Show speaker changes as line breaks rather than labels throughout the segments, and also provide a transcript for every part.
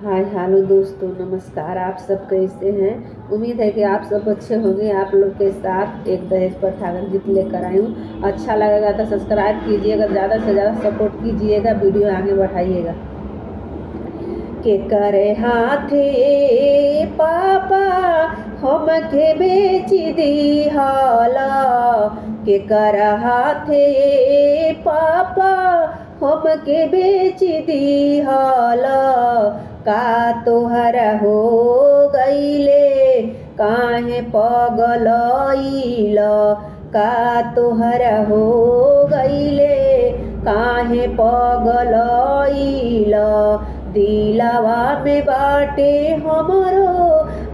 Hi hello दोस्तों, नमस्कार। आप सब कैसे हैं? उम्मीद है कि आप सब अच्छे होंगे। आप लोग के साथ एक दहेज प्रथा का गीत लेकर आई हूँ। अच्छा लगेगा तो सब्सक्राइब कीजिएगा, ज़्यादा से ज़्यादा सपोर्ट कीजिएगा, वीडियो आगे बढ़ाइएगा। के करे हाथे पापा हमके बेच दिहला, के कर हाथे पापा हमके बेच दिहला, का तोहर हो गईले काहे पगलइल, का तोहर हो गईले काहे पगलइल, दिलवा में बाटे हमरो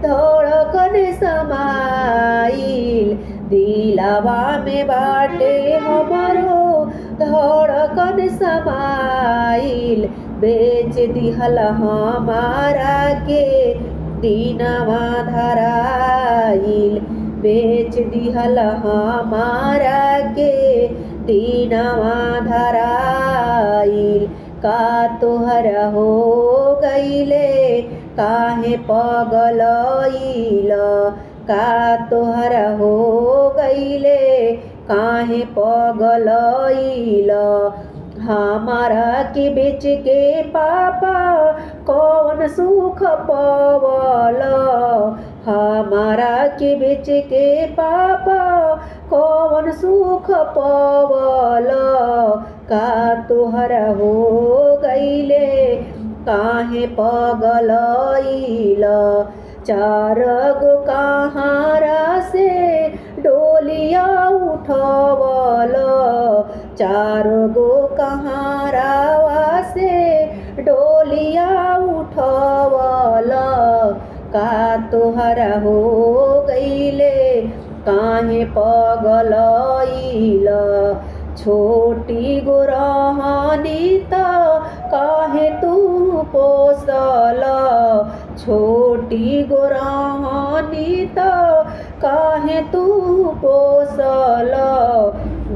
धड़कन समाइल, दिलवा में बाटे हमरो धड़कन समाइल, बेच दिहल हमारा के दीनवा धराइल, बेच दिहल हमारा के दीनवा धराइल, का तोहर हो गईले काहे पगलइल, का तोहर हो गईले काहे पगलइल, हमारा के बेच के पापा कौन सुख पवल, हमारा के बेच के पापा कौन सुख पवल, का तोहर हो गईले काहे पगलइल, चार गो कहारा से डोलिया उठवल, चार गो कहारावा से डोलिया उठवल, का तोहर हो गईले काहे पगलइल, छोटी गो रहनी त काहे तू पोसल, छोटी गो रहनी त काहे तू पोसल,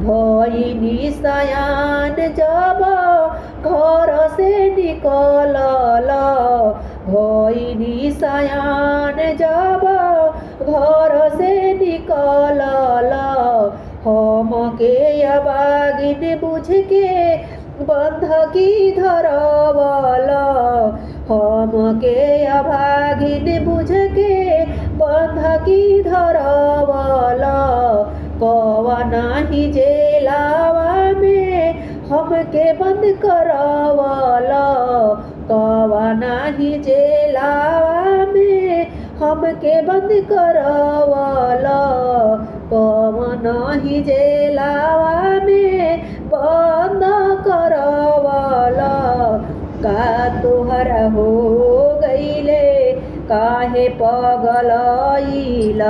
भइनी सयान जब घर से निकलल, भइनी सयान जब घर से निकलल, हमके अबागिन बुझ के बंधकी धरवल, हमके अभागिन बुझ के बंधकी धरवल, कवना ही जेलावा में हमके बंद करवल, कवना ही जेलावा में हमके बंद करवल, कवना ही जेलावा में बंद करवल, का तोहर हो गईले काहे पगलइल।